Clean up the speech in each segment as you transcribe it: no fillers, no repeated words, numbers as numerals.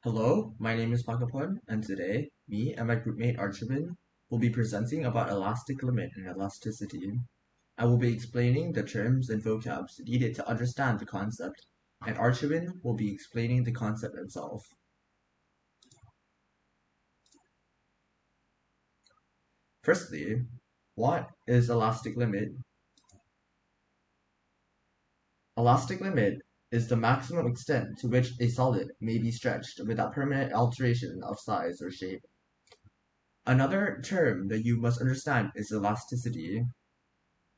Hello, my name is Pakapon, and today, me and my groupmate Archawin will be presenting about elastic limit and elasticity. I will be explaining the terms and vocabs needed to understand the concept, and Archawin will be explaining the concept itself. Firstly, what is elastic limit? Elastic limit is the maximum extent to which a solid may be stretched without permanent alteration of size or shape. Another term that you must understand is elasticity.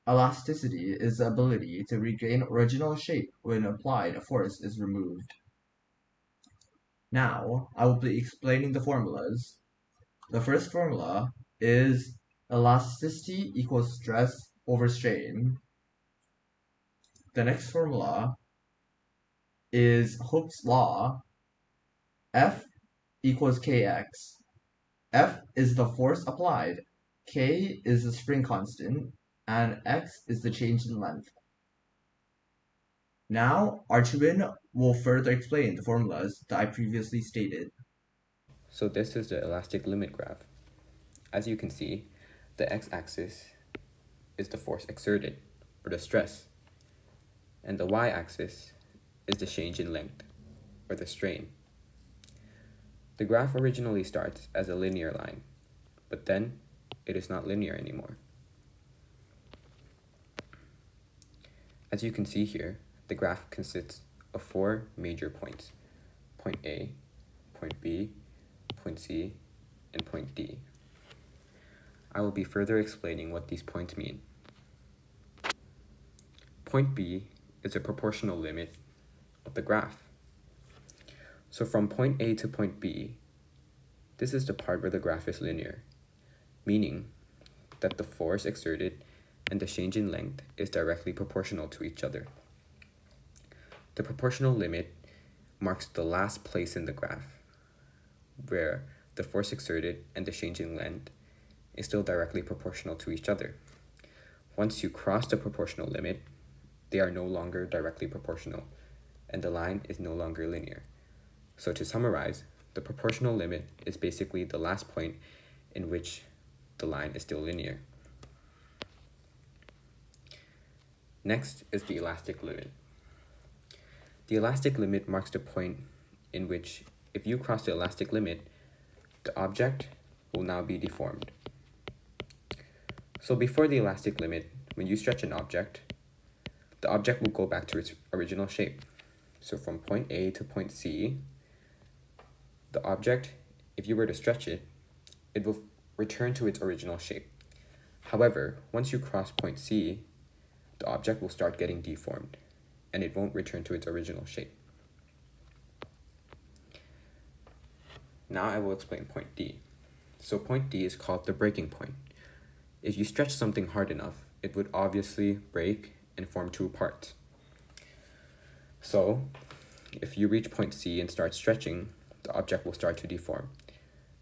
Elasticity is the ability to regain original shape when applied force is removed. Now, I will be explaining the formulas. The first formula is elasticity equals stress over strain. The next formula is Hooke's law. F equals kx. F is the force applied, k is the spring constant, and x is the change in length. Now, Archibald will further explain the formulas that I previously stated. So this is the elastic limit graph. As you can see, the x-axis is the force exerted, or the stress, and the y-axis is the change in length, or the strain. The graph originally starts as a linear line, but then it is not linear anymore. As you can see here, the graph consists of four major points: point A, point B, point C, and point D. I will be further explaining what these points mean. Point B is a proportional limit of the graph. So from point A to point B, this is the part where the graph is linear, meaning that the force exerted and the change in length is directly proportional to each other. The proportional limit marks the last place in the graph, where the force exerted and the change in length is still directly proportional to each other. Once you cross the proportional limit, they are no longer directly proportional, and the line is no longer linear. So to summarize, the proportional limit is basically the last point in which the line is still linear. Next is the elastic limit. The elastic limit marks the point in which, if you cross the elastic limit, the object will now be deformed. So before the elastic limit, when you stretch an object, the object will go back to its original shape. So from point A to point C, the object, if you were to stretch it, it will return to its original shape. However, once you cross point C, the object will start getting deformed, and it won't return to its original shape. Now I will explain point D. So point D is called the breaking point. If you stretch something hard enough, it would obviously break and form two parts. So, if you reach point C and start stretching, the object will start to deform.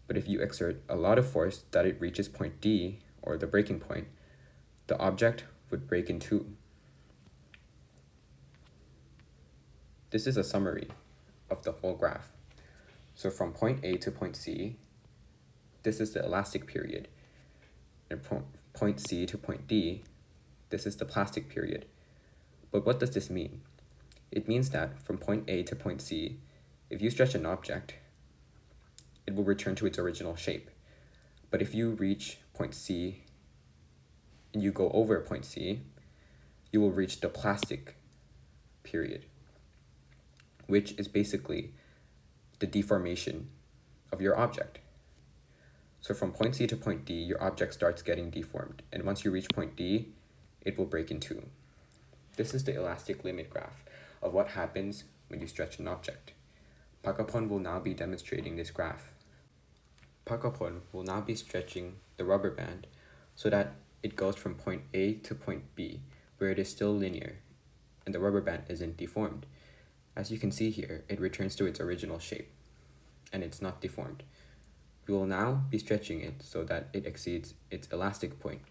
But if you exert a lot of force that it reaches point D, or the breaking point, the object would break in two. This is a summary of the whole graph. So from point A to point C, this is the elastic period. And from point C to point D, this is the plastic period. But what does this mean? It means that from point A to point C, if you stretch an object, it will return to its original shape. But if you reach point C and you go over point C, you will reach the plastic period, which is basically the deformation of your object. So from point C to point D, your object starts getting deformed, and once you reach point D, it will break in two. This is the elastic limit graph of what happens when you stretch an object. Pakapon will now be demonstrating this graph. Pakapon will now be stretching the rubber band so that it goes from point A to point B, where it is still linear, and the rubber band isn't deformed. As you can see here, it returns to its original shape, and it's not deformed. We will now be stretching it so that it exceeds its elastic point,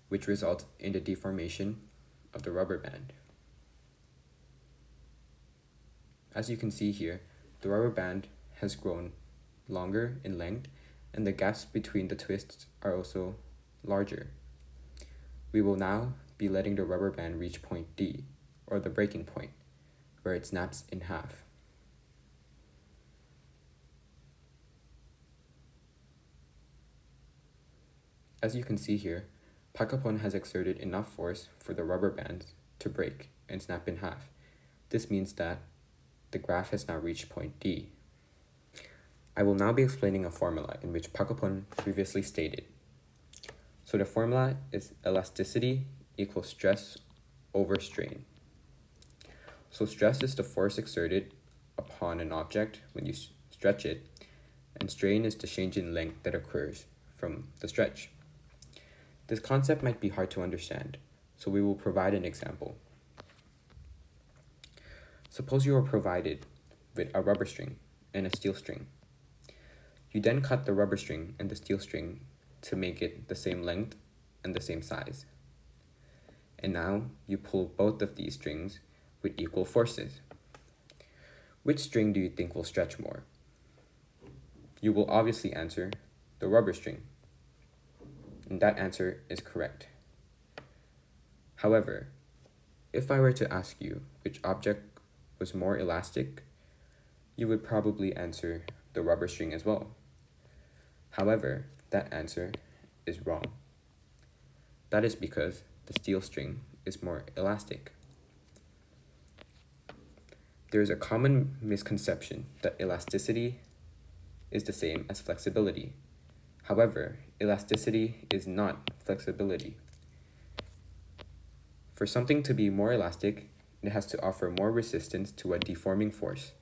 which results in the deformation of the rubber band. As you can see here, the rubber band has grown longer in length, and the gaps between the twists are also larger. We will now be letting the rubber band reach point D, or the breaking point, where it snaps in half. As you can see here, Pakapon has exerted enough force for the rubber bands to break and snap in half. This means that the graph has now reached point D. I will now be explaining a formula in which Pakapon previously stated. So the formula is elasticity equals stress over strain. So stress is the force exerted upon an object when you stretch it, and strain is the change in length that occurs from the stretch. This concept might be hard to understand, so we will provide an example. Suppose you are provided with a rubber string and a steel string. You then cut the rubber string and the steel string to make it the same length and the same size. And now you pull both of these strings with equal forces. Which string do you think will stretch more? You will obviously answer the rubber string. And that answer is correct. However, if I were to ask you which object was more elastic, you would probably answer the rubber string as well. However, that answer is wrong. That is because the steel string is more elastic. There is a common misconception that elasticity is the same as flexibility. However, elasticity is not flexibility. For something to be more elastic, it has to offer more resistance to a deforming force,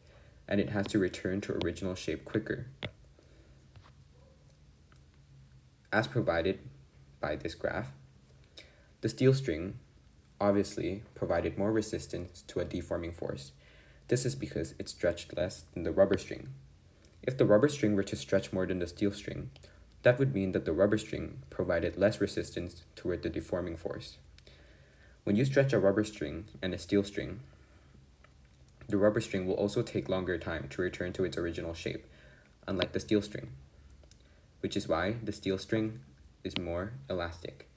and it has to return to original shape quicker. As provided by this graph, the steel string obviously provided more resistance to a deforming force. This is because it stretched less than the rubber string. If the rubber string were to stretch more than the steel string, that would mean that the rubber string provided less resistance toward the deforming force. When you stretch a rubber string and a steel string, the rubber string will also take longer time to return to its original shape, unlike the steel string, which is why the steel string is more elastic,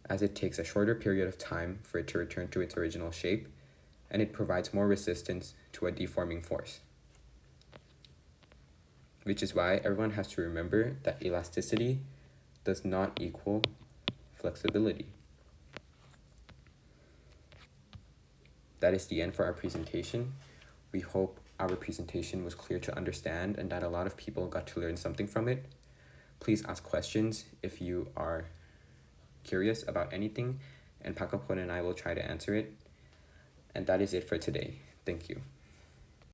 as it takes a shorter period of time for it to return to its original shape, and it provides more resistance to a deforming force. Which is why everyone has to remember that elasticity does not equal flexibility. That is the end for our presentation. We hope our presentation was clear to understand and that a lot of people got to learn something from it. Please ask questions if you are curious about anything, and Pakapon and I will try to answer it. And that is it for today. Thank you.